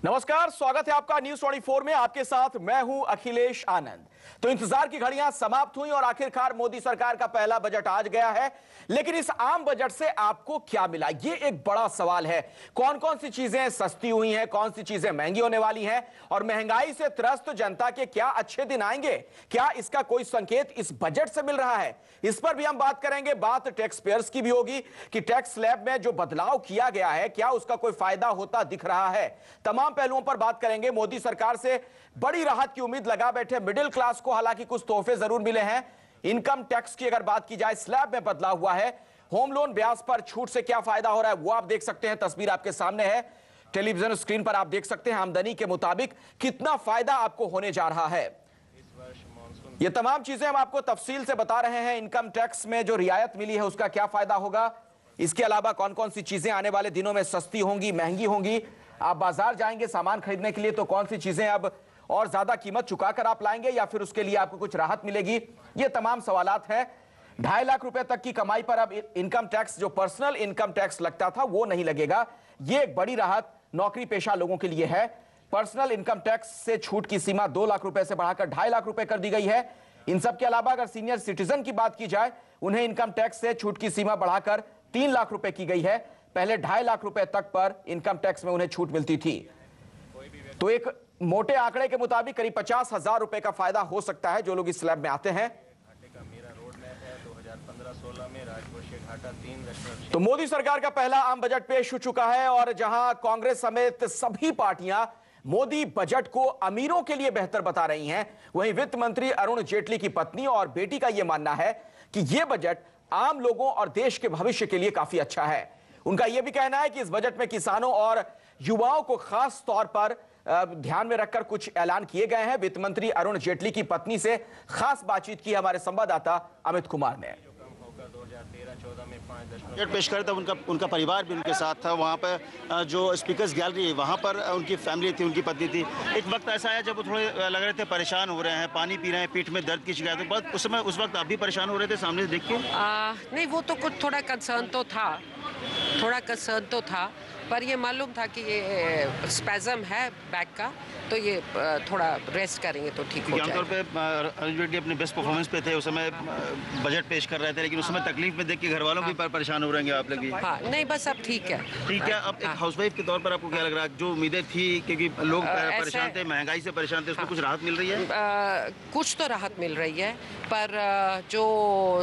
नमस्कार, स्वागत है आपका न्यूज 24 में। आपके साथ मैं हूं अखिलेश आनंद। तो इंतजार की घड़ियां समाप्त हुई और आखिरकार मोदी सरकार का पहला बजट आज गया है। लेकिन इस आम बजट से आपको क्या मिला, यह एक बड़ा सवाल है। कौन कौन सी चीजें सस्ती हुई हैं, कौन सी चीजें महंगी होने वाली हैं और महंगाई से त्रस्त जनता के क्या अच्छे दिन आएंगे? क्या इसका कोई संकेत इस बजट से मिल रहा है? इस पर भी हम बात करेंगे। बात टैक्स पेयर्स की भी होगी कि टैक्स स्लैब में जो बदलाव किया गया है, क्या उसका कोई फायदा होता दिख रहा है? तमाम पहलुओं पर बात करेंगे। मोदी सरकार से बड़ी राहत की उम्मीद लगा बैठे मिडिल क्लास को हालांकि कुछ तोहफे जरूर मिले हैं। इनकम टैक्स की अगर बात की जाए, स्लैब में बदलाव हुआ है। होम लोन ब्याज पर छूट से क्या फायदा हो रहा है वो आप देख सकते हैं। तस्वीर आपके सामने है, टेलीविजन स्क्रीन पर आप देख सकते हैं। आमदनी के मुताबिक कितना फायदा आपको होने जा रहा है, ये तमाम चीजें हम आपको तफसील से बता रहे हैं। इनकम टैक्स में जो रियायत मिली है उसका क्या फायदा होगा, इसके अलावा कौन कौन सी चीजें आने वाले दिनों में सस्ती होंगी, महंगी होंगी। आप बाजार जाएंगे सामान खरीदने के लिए तो कौन सी चीजें अब और ज्यादा कीमत चुकाकर आप लाएंगे या फिर उसके लिए आपको कुछ राहत मिलेगी, ये तमाम सवालात हैं। 2.5 लाख रुपए तक की कमाई पर अब इनकम टैक्स, जो पर्सनल इनकम टैक्स लगता था, वो नहीं लगेगा। ये एक बड़ी राहत नौकरी पेशा लोगों के लिए है। पर्सनल इनकम टैक्स से छूट की सीमा 2 लाख रुपए से बढ़ाकर 2.5 लाख रुपए कर दी गई है। इन सब के अलावा अगर सीनियर सिटीजन की बात की जाए, उन्हें इनकम टैक्स से छूट की सीमा बढ़ाकर 3 लाख रुपए की गई है। पहले 2.5 लाख रुपए तक पर इनकम टैक्स में उन्हें छूट मिलती थी। तो एक मोटे आंकड़े के मुताबिक करीब 50,000 रुपए का फायदा हो सकता है जो लोग इस स्लैब में आते हैं। तो मोदी सरकार का पहला आम बजट पेश हो चुका है और जहां कांग्रेस समेत सभी पार्टियां मोदी बजट को अमीरों के लिए बेहतर बता रही हैं, वहीं वित्त मंत्री अरुण जेटली की पत्नी और बेटी का यह मानना है कि यह बजट आम लोगों और देश के भविष्य के लिए काफी अच्छा है। उनका यह भी कहना है कि इस बजट में किसानों और युवाओं को खास तौर पर ध्यान में रखकर कुछ ऐलान किए गए हैं। वित्त मंत्री अरुण जेटली की पत्नी से खास बातचीत की हमारे संवाददाता अमित कुमार ने। बजट पेश करे तब उनका परिवार भी उनके साथ था। वहाँ पर जो स्पीकर्स गैलरी है वहाँ पर उनकी फैमिली थी, उनकी पत्नी थी। एक वक्त ऐसा आया जब वो थोड़े लग रहे थे परेशान हो रहे हैं, पानी पी रहे हैं, पीठ में दर्द की शिकायत है। बहुत उस वक्त आप भी परेशान हो रहे थे सामने से देख के? नहीं, वो तो कुछ थोड़ा कंसर्न तो था, पर ये मालूम था कि ये स्पैज़म है बैक का, तो ये थोड़ा रेस्ट करेंगे तो ठीक हो जाएगा। आमतौर पे अरुण जेटली अपने बेस्ट परफॉर्मेंस पे थे, उस समय बजट पेश कर रहे थे, लेकिन उस समय तकलीफ में देख के घर वालों भी परेशान हो रहे हैं आप लोग भी। हाँ, नहीं बस अब ठीक है। अब एक हाउसवाइफ के तौर पर आपको क्या लग रहा है, जो उम्मीदें थी क्योंकि लोग परेशान थे, महंगाई से परेशान थे, उसमें कुछ राहत मिल रही है? कुछ तो राहत मिल रही है, पर जो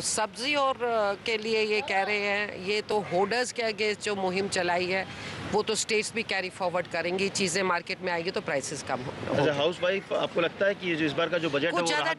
सब्जी और के लिए ये कह रहे हैं, ये तो होर्डर्स के अगेंस्ट जो मुहिम चलाई है वो तो स्टेट्स भी कैरी फॉरवर्ड करेंगी। चीज़ें मार्केट में आएगी तो प्राइसेस कम होंगे। हाउसवाइफ आपको लगता है कि जो इस बार का जो बजट है वो ज़्यादा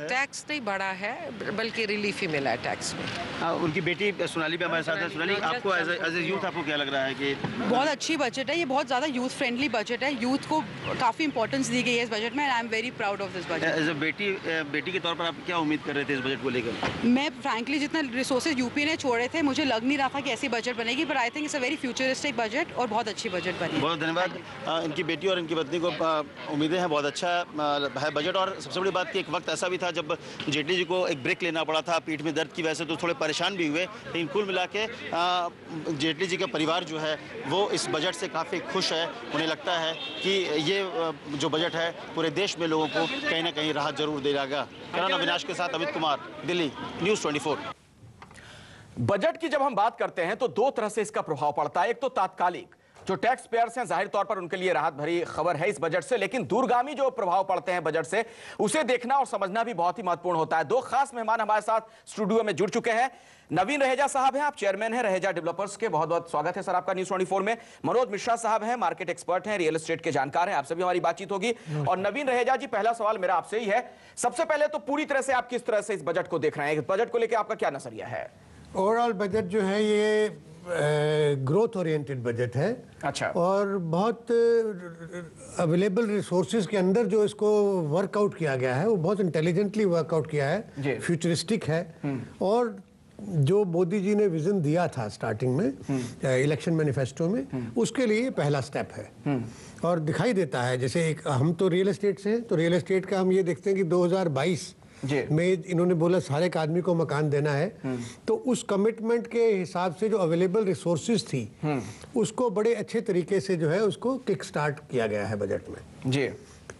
टैक्स नहीं बढ़ा है, बल्कि रिलीफ ही मिला है टैक्स में। उनकी बेटी सोनाली भी हमारे साथ है। सोनाली, आपको एज ए यूथ आपको क्या लग रहा है कि बहुत अच्छी बजट है? ये बहुत ज़्यादा यूथ फ्रेंडली बजट है। यूथ को काफ़ी इंपॉर्टेंस दी गई है इस बजट में। I am very proud of this budget. As a बेटी के तौर पर आप क्या उम्मीद कर रहे थे इस बजट को लेकर? मैं फ्रैंकली जितना रिसोर्सेज यूपी ने छोड़े थे, मुझे लग नहीं रहा था कि ऐसी बजट बनेगी, पर I think it's a very futuristic budget और बहुत अच्छी बजट बनी। बहुत धन्यवाद। इनकी बेटी और इनकी पत्नी को उम्मीदें हैं बहुत अच्छा है बजट। और सबसे बड़ी बात कि एक वक्त ऐसा भी था जब जेटली जी को एक ब्रेक लेना पड़ा था पीठ में दर्द की वजह से, तो थोड़े परेशान भी हुए। लेकिन कुल मिला के जेटली जी का परिवार जो है वो इस बजट से काफ़ी खुश है। उन्हें लगता है कि ये जो बजट है पूरे देश में लोगों को कहीं ना कहीं राहत जरूर देगा। कैमरा अविनाश के साथ अमित कुमार, दिल्ली, न्यूज़ 24। बजट की जब हम बात करते हैं तो दो तरह से इसका प्रभाव पड़ता है। एक तो तात्कालिक, जो टैक्स पेयर्स हैं, जाहिर तौर पर उनके लिए राहत भरी खबर है इस बजट से, लेकिन दूरगामी जो प्रभाव पड़ते हैं बजट से, उसे देखना और समझना भी बहुत ही महत्वपूर्ण होता है। दो खास मेहमान हमारे साथ स्टूडियो में जुड़ चुके हैं। नवीन रहेजा साहब हैं, आप चेयरमैन हैं रहेजा डेवलपर्स के। बहुत बहुत स्वागत है सर आपका न्यूज़ 24 में। मनोज मिश्रा साहब हैं, मार्केट एक्सपर्ट हैं, रियल एस्टेट के जानकार हैं, आपसे भी हमारी बातचीत होगी। और नवीन रहेजा जी, पहला सवाल मेरा आपसे ही है। सबसे पहले तो पूरी तरह से आप किस तरह से इस बजट को देख रहे हैं? इस बजट को लेकर आपका क्या नजरिया है? ओवरऑल बजट जो है ये ग्रोथ ओरिएंटेड बजट है। अच्छा। और बहुत अवेलेबल रिसोर्सेज के अंदर जो इसको वर्कआउट किया गया है वो बहुत इंटेलिजेंटली वर्कआउट किया है, फ्यूचरिस्टिक है। और जो मोदी जी ने विजन दिया था स्टार्टिंग में इलेक्शन मैनिफेस्टो में, उसके लिए पहला स्टेप है। और दिखाई देता है, जैसे एक हम तो रियल एस्टेट से हैं, तो रियल एस्टेट का हम ये देखते हैं कि 2022 में इन्होंने बोला सारे एक आदमी को मकान देना है, तो उस कमिटमेंट के हिसाब से जो अवेलेबल रिसोर्सेज थी उसको बड़े अच्छे तरीके से जो है उसको किक स्टार्ट किया गया है बजट में जी,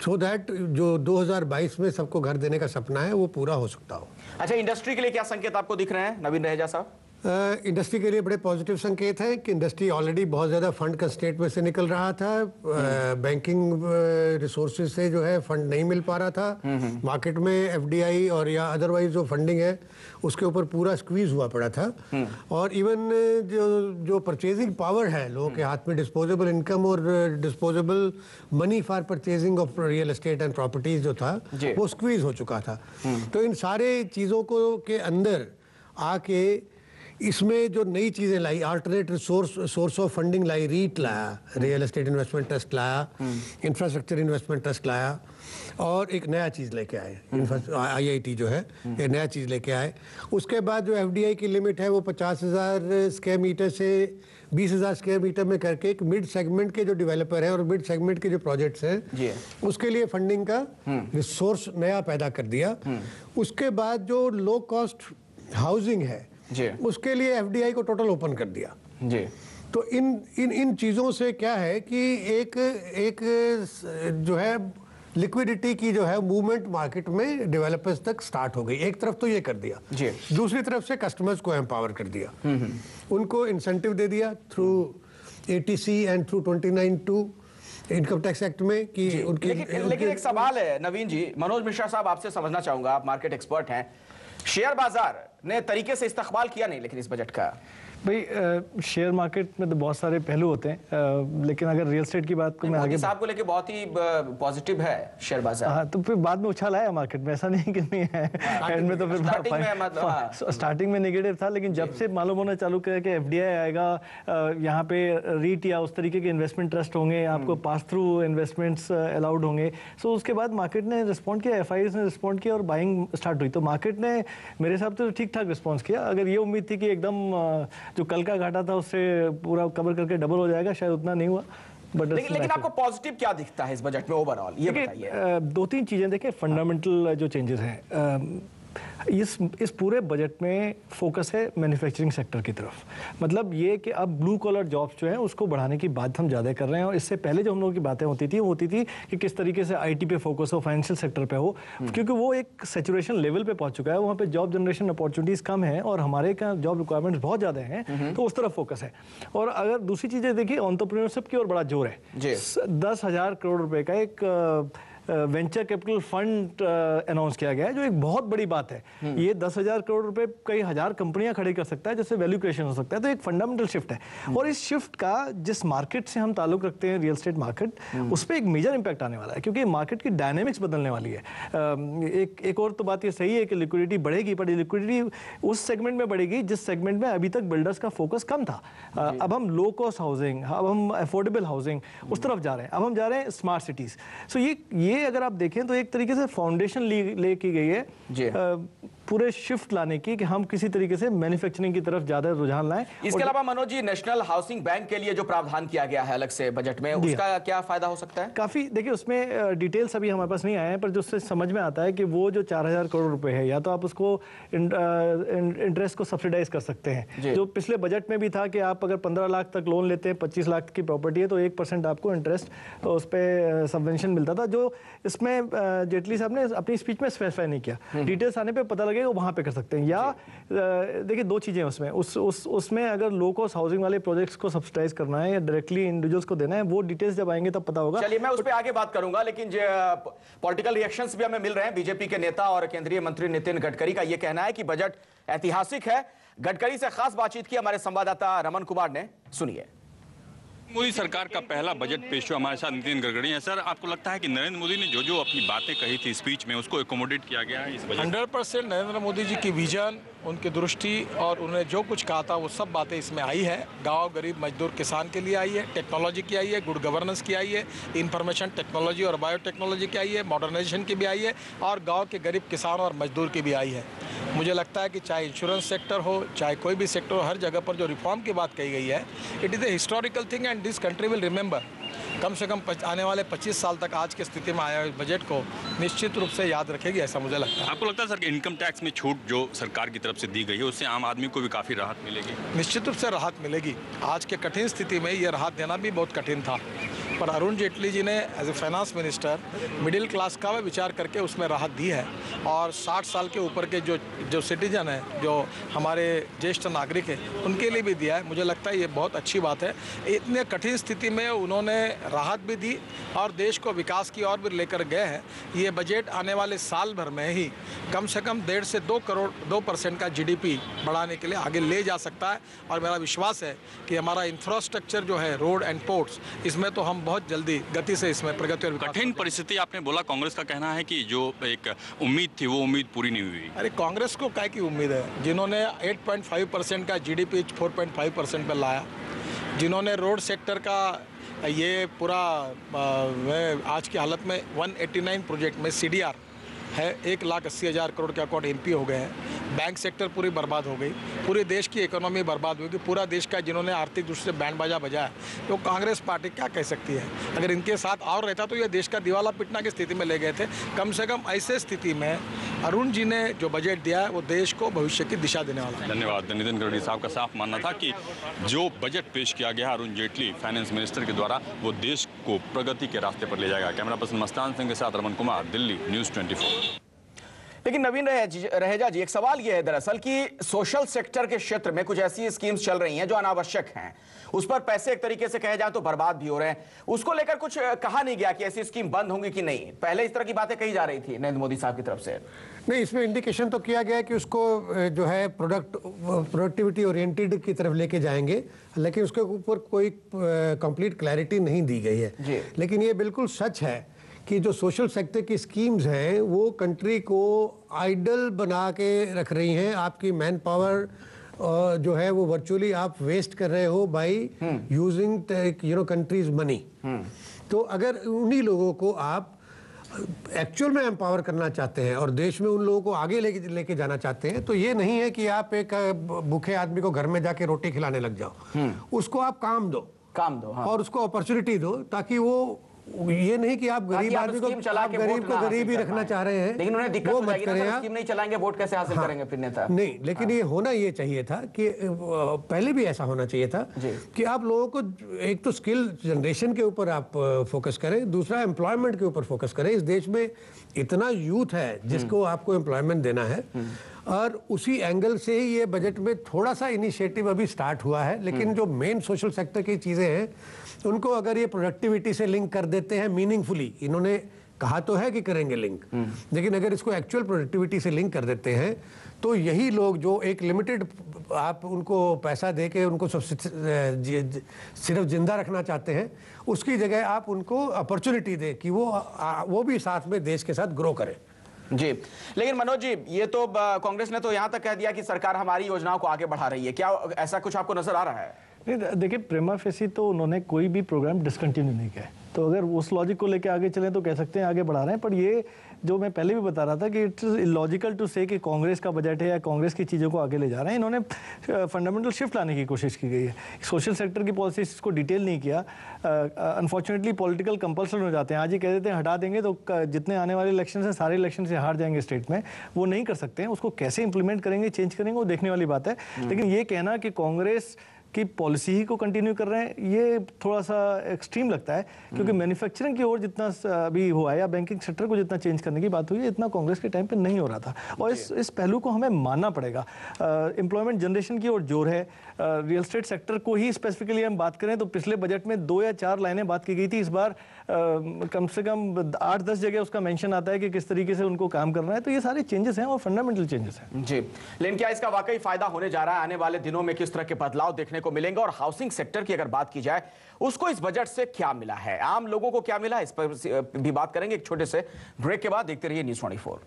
सो दैट जो 2022 में सबको घर देने का सपना है वो पूरा हो सकता हो। अच्छा, इंडस्ट्री के लिए क्या संकेत आपको दिख रहे हैं नवीन रहेजा साहब? इंडस्ट्री के लिए बड़े पॉजिटिव संकेत हैं कि इंडस्ट्री ऑलरेडी बहुत ज़्यादा फंड कंस्ट्रेंट में से निकल रहा था, बैंकिंग रिसोर्सेज से जो है फंड नहीं मिल पा रहा था, मार्केट में एफडीआई और या अदरवाइज जो फंडिंग है उसके ऊपर पूरा स्क्वीज हुआ पड़ा था, और इवन जो परचेजिंग पावर है लोगों के हाथ में, डिस्पोजेबल इनकम और disposable money for purchasing of real estate and properties जो था वो स्क्वीज हो चुका था। तो इन सारे चीज़ों को के अंदर आके इसमें जो नई चीज़ें लाई, अल्टरनेट सोर्स ऑफ फंडिंग लाई, रीट लाया, रियल एस्टेट इन्वेस्टमेंट ट्रस्ट लाया, इंफ्रास्ट्रक्चर इन्वेस्टमेंट ट्रस्ट लाया, और एक नया चीज़ लेके आए IIT जो है एक नया चीज़ लेके आए। उसके बाद जो FDI की लिमिट है वो 50,000 स्क्वायर मीटर से 20,000 स्क्वायर मीटर में करके एक मिड सेगमेंट के जो डेवलपर हैं और मिड सेगमेंट के जो प्रोजेक्ट्स हैं उसके लिए फंडिंग का रिसोर्स नया पैदा कर दिया। उसके बाद जो लो कॉस्ट हाउसिंग है उसके लिए FDI को टोटल ओपन कर दिया जी। तो इन चीज़ों से क्या है कि एक जो है लिक्विडिटी की जो है मूवमेंट मार्केट में डेवलपर्स तक स्टार्ट हो गई। एक तरफ तो ये कर दिया जी, दूसरी तरफ से कस्टमर्स को एम्पावर कर दिया, उनको इंसेंटिव दे दिया through ATC and through 29(2) income tax act में कि उनकी लेकिन एक सवाल है नवीन जी, मनोज मिश्रा साहब आपसे समझना चाहूंगा, आप मार्केट एक्सपर्ट हैं, शेयर बाजार ने तरीके से इस्तेमाल किया नहीं लेकिन इस बजट का? भाई शेयर मार्केट में तो बहुत सारे पहलू होते हैं, लेकिन अगर रियल एस्टेट की बात को मैं आगे साहब को लेके बहुत ही पॉजिटिव है शेयर बाजार। हाँ, तो फिर बाद में उछाल आया मार्केट में, ऐसा नहीं कि नहीं है, एंड में तो फिर स्टार्टिंग में नेगेटिव था, लेकिन जब से मालूम होना चालू किया कि FDI आएगा, यहाँ पे रीट या उस तरीके के इन्वेस्टमेंट ट्रस्ट होंगे, आपको पास थ्रू इन्वेस्टमेंट्स अलाउड होंगे, सो उसके बाद मार्केट ने रिस्पॉन्ड किया, FIs ने रिस्पॉन्ड किया और बाइंग स्टार्ट हुई। तो मार्केट ने मेरे हिसाब से ठीक ठाक रिस्पॉन्स किया। अगर ये उम्मीद थी कि एकदम जो कल का घाटा था उससे पूरा कवर करके डबल हो जाएगा, शायद उतना नहीं हुआ। लेकिन आपको पॉजिटिव क्या दिखता है इस बजट में ओवरऑल, ये बताइए। दो तीन चीजें देखें, फंडामेंटल जो चेंजेस हैं इस पूरे बजट में फोकस है मैन्युफैक्चरिंग सेक्टर की तरफ। मतलब ये कि अब ब्लू कॉलर जॉब्स जो हैं उसको बढ़ाने की बात हम ज़्यादा कर रहे हैं, और इससे पहले जो हम लोगों की बातें होती थी कि किस तरीके से IT पे फोकस हो, फाइनेंशियल सेक्टर पे हो, क्योंकि वो एक सैचुरेशन लेवल पे पहुंच चुका है, वहाँ पे जॉब जनरेशन अपॉर्चुनिटीज़ कम है और हमारे का जॉब रिक्वायरमेंट्स बहुत ज़्यादा हैं, तो उस तरफ फोकस है। और अगर दूसरी चीज़ें देखिए, एंटरप्रेन्योरशिप की ओर बड़ा जोर है। 10,000 करोड़ रुपए का एक वेंचर कैपिटल फंड अनाउंस किया गया है, जो एक बहुत बड़ी बात है। ये 10,000 करोड़ रुपए कई हजार कंपनियां खड़ी कर सकता है, जिससे वैल्यू क्रिएशन हो सकता है। तो एक फंडामेंटल शिफ्ट है, और इस शिफ्ट का जिस मार्केट से हम ताल्लुक रखते हैं, रियल एस्टेट मार्केट, उस पर एक मेजर इंपैक्ट आने वाला है, क्योंकि मार्केट की डायनेमिक्स बदलने वाली है। एक और तो बात ये सही है कि लिक्विडिटी बढ़ेगी, पर लिक्विडिटी उस सेगमेंट में बढ़ेगी जिस सेगमेंट में अभी तक बिल्डर्स का फोकस कम था। अब हम लो कॉस्ट हाउसिंग, अब हम अफोर्डेबल हाउसिंग उस तरफ जा रहे हैं, अब हम जा रहे हैं स्मार्ट सिटीज। सो ये अगर आप देखें तो एक तरीके से फाउंडेशन ले की गई है पूरे शिफ्ट लाने की, कि हम किसी तरीके से मैन्युफैक्चरिंग की तरफ ज्यादा रुझान लाएं। इसके अलावा Manoj ji, national housing bank के लिए जो प्रावधान किया गया है अलग से बजट में, उसका क्या फायदा हो सकता है? काफी देखिए, उसमें डिटेल्स अभी हमारे पास नहीं आए हैं, पर जो उससे समझ में आता है कि वो जो 4,000 करोड़ रुपए है, या तो आप उसको इंटरेस्ट को सब्सिडाइज कर सकते हैं, जो पिछले बजट में भी था कि आप अगर 15 लाख तक लोन लेते हैं, 25 लाख की प्रॉपर्टी है, तो 1% आपको इंटरेस्ट उस पर सबवेंशन मिलता था, जो इसमें जेटली साहब ने अपनी स्पीच में स्पेसिफाई नहीं किया। डिटेल्स आने पे पता लगेगा, वहां पे कर सकते हैं। या देखिए, दो चीजें उसमें उसमें अगर लो कॉस्ट हाउसिंग वाले प्रोजेक्ट्स को सब्सिडाइज करना है या डायरेक्टली इंडिविजुअल्स को देना है, वो डिटेल्स जब आएंगे तब पता होगा। चलिए, मैं उस पर आगे बात करूंगा, लेकिन पॉलिटिकल रिएक्शंस भी हमें मिल रहे हैं। बीजेपी के नेता और केंद्रीय मंत्री नितिन गडकरी का यह कहना है कि बजट ऐतिहासिक है। गडकरी से खास बातचीत की हमारे संवाददाता रमन कुमार ने, सुनिए। मोदी सरकार का पहला बजट पेश हुआ, हमारे साथ नितिन गडकरी हैं। सर, आपको लगता है कि नरेंद्र मोदी ने जो अपनी बातें कही थी स्पीच में, उसको एकोमोडेट किया गया है इस बजट? 100% नरेंद्र मोदी जी की विजन, उनकी दृष्टि और उन्होंने जो कुछ कहा था वो सब बातें इसमें आई है। गांव, गरीब, मजदूर, किसान के लिए आई है, टेक्नोलॉजी की आई है, गुड गवर्नेंस की आई है, इंफॉर्मेशन टेक्नोलॉजी और बायोटेक्नोलॉजी की आई है, मॉडर्नाइजेशन की भी आई है, और गाँव के गरीब किसान और मजदूर की भी आई है। मुझे लगता है कि चाहे इंश्योरेंस सेक्टर हो, चाहे कोई भी सेक्टर हो, हर जगह पर जो रिफॉर्म की बात कही गई है, it is a historical thing and this country will remember कम से कम आने वाले 25 साल तक आज की स्थिति में आया हुए बजट को निश्चित रूप से याद रखेगी, ऐसा मुझे लगता है। आपको लगता है सर कि इनकम टैक्स में छूट जो सरकार की तरफ से दी गई है उससे आम आदमी को भी काफ़ी राहत मिलेगी? निश्चित रूप से राहत मिलेगी। आज के कठिन स्थिति में ये राहत देना भी बहुत कठिन था, पर अरुण जेटली जी ने as a finance minister middle class का विचार करके उसमें राहत दी है। और 60 साल के ऊपर के जो सिटीजन हैं, जो हमारे ज्येष्ठ नागरिक हैं, उनके लिए भी दिया है। मुझे लगता है ये बहुत अच्छी बात है। इतने कठिन स्थिति में उन्होंने राहत भी दी और देश को विकास की ओर भी लेकर गए हैं। ये बजट आने वाले साल भर में ही कम से कम 1.5 से 2% का GDP बढ़ाने के लिए आगे ले जा सकता है। और मेरा विश्वास है कि हमारा इंफ्रास्ट्रक्चर जो है, रोड एंड पोर्ट्स, इसमें तो हम बहुत जल्दी गति से इसमें प्रगति और विकास। कठिन परिस्थिति आपने बोला, कांग्रेस का कहना है कि जो एक उम्मीद थी वो उम्मीद पूरी नहीं हुई। अरे कांग्रेस को क्या की उम्मीद है, जिन्होंने 8.5% का GDP 4.5% पे लाया, जिन्होंने रोड सेक्टर का ये पूरा आज की हालत में 189 प्रोजेक्ट में CDR है, 1,80,000 करोड़ के अकाउंट MP हो गए हैं। बैंक सेक्टर पूरी बर्बाद हो गई, पूरे देश की इकोनॉमी बर्बाद होगी, पूरा देश का जिन्होंने आर्थिक दृष्टि से बैंड बाजा बजाया, तो कांग्रेस पार्टी क्या कह सकती है? अगर इनके साथ और रहता तो ये देश का दिवाला पिटना की स्थिति में ले गए थे। कम से कम ऐसे स्थिति में अरुण जी ने जो बजट दिया है वो देश को भविष्य की दिशा देने वाला है। धन्यवाद। नितिन गडकरी साहब का साफ मानना था कि जो बजट पेश किया गया अरुण जेटली फाइनेंस मिनिस्टर के द्वारा, वो देश को प्रगति के रास्ते पर ले जाएगा। कैमरा पर्सन मस्तान सिंह के साथ रमन कुमार, दिल्ली, न्यूज़ 24। लेकिन नवीन रहेजा जी, एक सवाल यह है दरअसल कि सोशल सेक्टर के क्षेत्र में कुछ ऐसी स्कीम्स चल रही हैं जो अनावश्यक हैं, उस पर पैसे एक तरीके से कहे जाए तो बर्बाद भी हो रहे हैं। उसको लेकर कुछ कहा नहीं गया कि ऐसी स्कीम बंद होंगी कि नहीं? पहले इस तरह की बातें कही जा रही थी नरेंद्र मोदी साहब की तरफ से। नहीं, इसमें इंडिकेशन तो किया गया है कि उसको जो है प्रोडक्टिविटी ओरिएंटेड की तरफ लेके जाएंगे, लेकिन उसके ऊपर कोई कंप्लीट क्लैरिटी नहीं दी गई है। लेकिन ये बिल्कुल सच है कि जो सोशल सेक्टर की स्कीम्स हैं वो कंट्री को आइडल बना के रख रही हैं। आपकी मैन पावर जो है वो वर्चुअली आप वेस्ट कर रहे हो बाय यूजिंग कंट्रीज मनी। तो अगर उन्हीं लोगों को आप एक्चुअल में एम्पावर करना चाहते हैं और देश में उन लोगों को आगे लेके जाना चाहते हैं, तो ये नहीं है कि आप एक भूखे आदमी को घर में जाके रोटी खिलाने लग जाओ। उसको आप काम दो हाँ। और उसको अपॉर्चुनिटी दो, ताकि वो ये नहीं कि आप गरीब आदमी को गरीब ही रखना चाह रहे हैं, लेकिन उन्हें दिक्कत वो हो मत जाएगी करें। स्कीम नहीं चलाएंगे, वोट कैसे हासिल करेंगे फिर नेता? नहीं, लेकिन ये होना ये चाहिए था कि पहले भी ऐसा होना चाहिए था कि आप लोगों को एक तो स्किल जनरेशन के ऊपर आप फोकस करें, दूसरा एम्प्लॉयमेंट के ऊपर फोकस करें। इस देश में इतना यूथ है जिसको आपको एम्प्लॉयमेंट देना है, और उसी एंगल से ही ये बजट में थोड़ा सा इनिशिएटिव अभी स्टार्ट हुआ है। लेकिन जो मेन सोशल सेक्टर की चीज़ें हैं उनको अगर ये प्रोडक्टिविटी से लिंक कर देते हैं मीनिंगफुली, इन्होंने कहा तो है कि करेंगे लिंक, लेकिन अगर इसको एक्चुअल प्रोडक्टिविटी से लिंक कर देते हैं तो यही लोग जो एक लिमिटेड आप उनको पैसा दे के उनको सिर्फ जिंदा रखना चाहते हैं, उसकी जगह आप उनको अपॉर्चुनिटी दे कि वो भी साथ में देश के साथ ग्रो करें। जी, लेकिन मनोज जी, ये तो कांग्रेस ने तो यहां तक कह दिया कि सरकार हमारी योजनाओं को आगे बढ़ा रही है। क्या ऐसा कुछ आपको नजर आ रहा है? नहीं, देखिए, प्रेमा फेसी तो उन्होंने कोई भी प्रोग्राम डिसकंटिन्यू नहीं किया, तो अगर उस लॉजिक को लेकर आगे चलें तो कह सकते हैं आगे बढ़ा रहे हैं। पर ये जो मैं पहले भी बता रहा था कि इट्स इलॉजिकल टू से कि कांग्रेस का बजट है या कांग्रेस की चीज़ों को आगे ले जा रहे हैं। इन्होंने फंडामेंटल शिफ्ट लाने की कोशिश की गई है। सोशल सेक्टर की पॉलिसीज को डिटेल नहीं किया। अनफॉर्चुनेटली पॉलिटिकल कंपल्सन हो जाते हैं। आज ही कह देते हैं हटा देंगे तो जितने आने वाले इलेक्शन हैं सारे इलेक्शन से हार जाएंगे स्टेट में, वो नहीं कर सकते हैं। उसको कैसे इंप्लीमेंट करेंगे, चेंज करेंगे, वो देखने वाली बात है। लेकिन ये कहना कि कांग्रेस की पॉलिसी ही को कंटिन्यू कर रहे हैं, ये थोड़ा सा एक्सट्रीम लगता है, क्योंकि मैन्युफैक्चरिंग की ओर जितना अभी हुआ है या बैंकिंग सेक्टर को जितना चेंज करने की बात हुई है, इतना कांग्रेस के टाइम पे नहीं हो रहा था। और इस पहलू को हमें मानना पड़ेगा। एम्प्लॉयमेंट जनरेशन की ओर जोर है। रियल एस्टेट सेक्टर को ही स्पेसिफिकली हम बात करें तो पिछले बजट में 2 या 4 लाइनें बात की गई थी। इस बार कम से कम 8-10 जगह उसका मेंशन आता है कि किस तरीके से उनको काम करना है। तो ये सारे चेंजेस हैं और फंडामेंटल चेंजेस हैं। जी, लेकिन क्या इसका वाकई फायदा होने जा रहा है? आने वाले दिनों में किस तरह के बदलाव देखने को मिलेंगे? और हाउसिंग सेक्टर की अगर बात की जाए, उसको इस बजट से क्या मिला है, आम लोगों को क्या मिला है, इस पर भी बात करेंगे एक छोटे से ब्रेक के बाद। देखते रहिए न्यूज़ 24।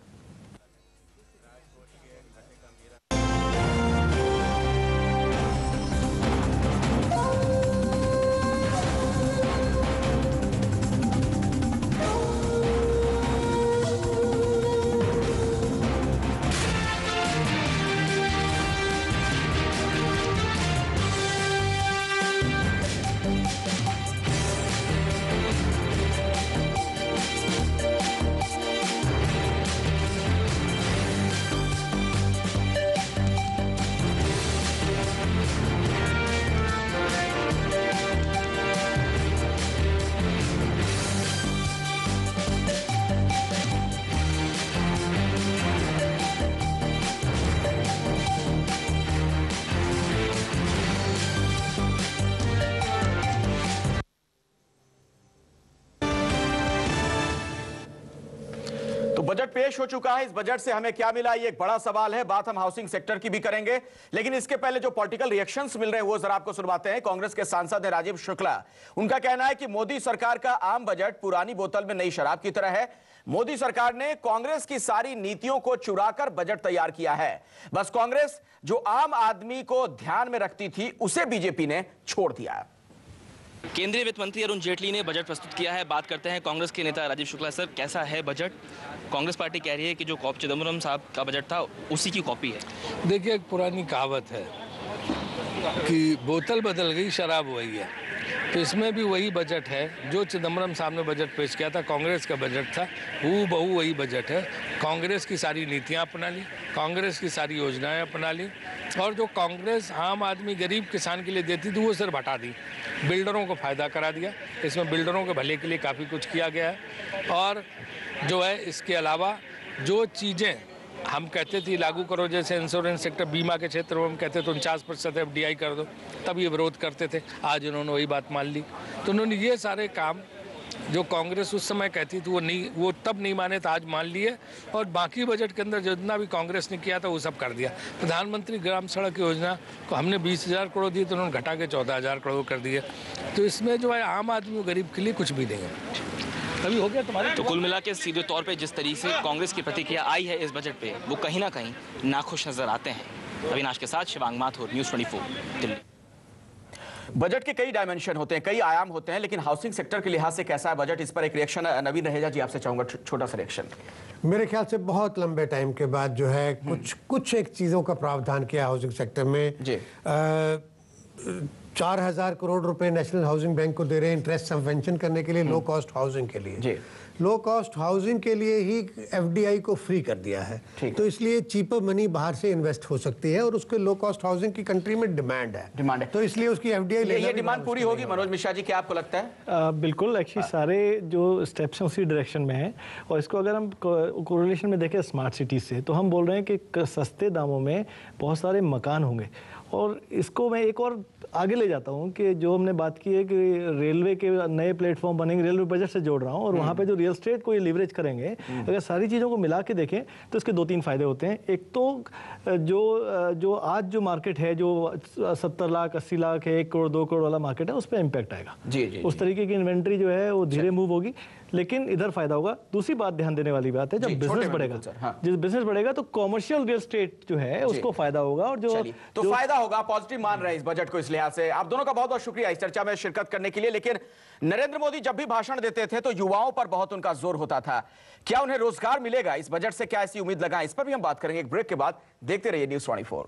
बजट पेश हो चुका है। इस बजट से हमें क्या मिला, ये एक बड़ा सवाल है। बात हम हाउसिंग सेक्टर की भी करेंगे, लेकिन इसके पहले जो पॉलिटिकल रिएक्शंस मिल रहे हैं वो जरा आपको सुनवाते हैं। कांग्रेस के सांसद हैं राजीव शुक्ला, उनका कहना है कि मोदी सरकार का आम बजट पुरानी बोतल में नई शराब की तरह है। मोदी सरकार ने कांग्रेस की सारी नीतियों को चुराकर बजट तैयार किया है। बस कांग्रेस जो आम आदमी को ध्यान में रखती थी उसे बीजेपी ने छोड़ दिया। केंद्रीय वित्त मंत्री अरुण जेटली ने बजट प्रस्तुत किया है। बात करते हैं कांग्रेस के नेता राजीव शुक्ला। सर, कैसा है बजट? कांग्रेस पार्टी कह रही है कि जो चिदम्बरम साहब का बजट था उसी की कॉपी है। देखिए, एक पुरानी कहावत है कि बोतल बदल गई, शराब वही है। तो इसमें भी वही बजट है जो चिदम्बरम साहब ने बजट पेश किया था, कांग्रेस का बजट था, हूबहू वही बजट है। कांग्रेस की सारी नीतियां अपना ली, कांग्रेस की सारी योजनाएं अपना ली, और जो कांग्रेस आम आदमी गरीब किसान के लिए देती थी वो सिर्फ हटा दी। बिल्डरों को फ़ायदा करा दिया। इसमें बिल्डरों के भले के लिए काफ़ी कुछ किया गया है। और जो है इसके अलावा जो चीज़ें हम कहते थे लागू करो, जैसे इंश्योरेंस सेक्टर, बीमा के क्षेत्र में हम कहते थे 49% FDI कर दो, तब ये विरोध करते थे। आज उन्होंने वही बात मान ली। तो उन्होंने ये सारे काम जो कांग्रेस उस समय कहती थी वो तब नहीं माने तो आज मान लिए। और बाकी बजट के अंदर जितना भी कांग्रेस ने किया था वो सब कर दिया। प्रधानमंत्री ग्राम सड़क योजना को हमने 20,000 करोड़ दिए तो उन्होंने घटा के 14,000 करोड़ कर दिए। तो इसमें जो है आम आदमी गरीब के लिए कुछ भी नहीं है। अभी हो गया तुम्हारे। तो कुल मिला के सीधे तौर पे जिस तरीके से कांग्रेस की प्रतिक्रिया आई है इस बजट पे, वो कहीं ना कहीं नाखुश नजर आते हैं। अविनाश के साथ शिवांग माथुर, न्यूज़ 24 दिल्ली। बजट के कई डायमेंशन होते हैं, कई आयाम होते हैं, लेकिन हाउसिंग सेक्टर के लिहाज से कैसा है बजट, इस पर एक रिएक्शन नवीन रहेजा जी आपसे चाहूंगा, छोटा सा रिएक्शन। मेरे ख्याल से बहुत लंबे टाइम के बाद जो है कुछ एक चीज़ों का प्रावधान किया हाउसिंग सेक्टर में जी। 4,000 करोड़ रुपए नेशनल हाउसिंग बैंक को दे रहे हैं इंटरेस्ट सबवेंशन करने के लिए, लो कॉस्ट हाउसिंग के लिए जी। लो कॉस्ट हाउसिंग के लिए ही FDI को फ्री कर दिया है। तो इसलिए चीपर मनी बाहर से इन्वेस्ट हो सकती है और उसके लो कॉस्ट हाउसिंग की कंट्री में डिमांड है। तो इसलिए उसकी FDI ये डिमांड पूरी होगी। मनोज मिश्रा जी, क्या आपको लगता है? बिल्कुल, एक्चुअली सारे जो स्टेप्स हैं उसी डायरेक्शन में हैं। और इसको अगर हम कोरिलेशन में देखें स्मार्ट सिटीज से, तो हम बोल रहे हैं कि सस्ते दामों में बहुत सारे मकान होंगे। और इसको मैं एक और आगे ले जाता हूँ कि जो हमने बात की है कि रेलवे के नए प्लेटफॉर्म बनेंगे, रेलवे बजट से जोड़ रहा हूँ, और वहाँ पे जो रियल एस्टेट को ये लीवरेज करेंगे, अगर सारी चीज़ों को मिला के देखें तो इसके 2-3 फायदे होते हैं। एक तो जो आज जो मार्केट है, जो 70 लाख 80 लाख है, 1 करोड़ 2 करोड़ वाला मार्केट है, उस पर इम्पैक्ट आएगा जी। उस तरीके की इन्वेंट्री जो है वो धीरे मूव होगी, लेकिन इधर फायदा होगा। दूसरी बात ध्यान देने वाली बात है, जब बिजनेस बढ़ेगा, जिस बिजनेस बढ़ेगा तो कॉमर्शियल रियल एस्टेट जो है उसको फायदा होगा। और जो फायदा होगा, पॉजिटिव मान रहे हैं इस बजट को। इस लिहाज से आप दोनों का बहुत बहुत शुक्रिया इस चर्चा में शिरकत करने के लिए। लेकिन नरेंद्र मोदी जब भी भाषण देते थे तो युवाओं पर बहुत उनका जोर होता था। क्या उन्हें रोजगार मिलेगा इस बजट से, क्या ऐसी उम्मीद लगाएं, इस पर भी हम बात करेंगे एक ब्रेक के बाद। देखते रहिए न्यूज़ 24।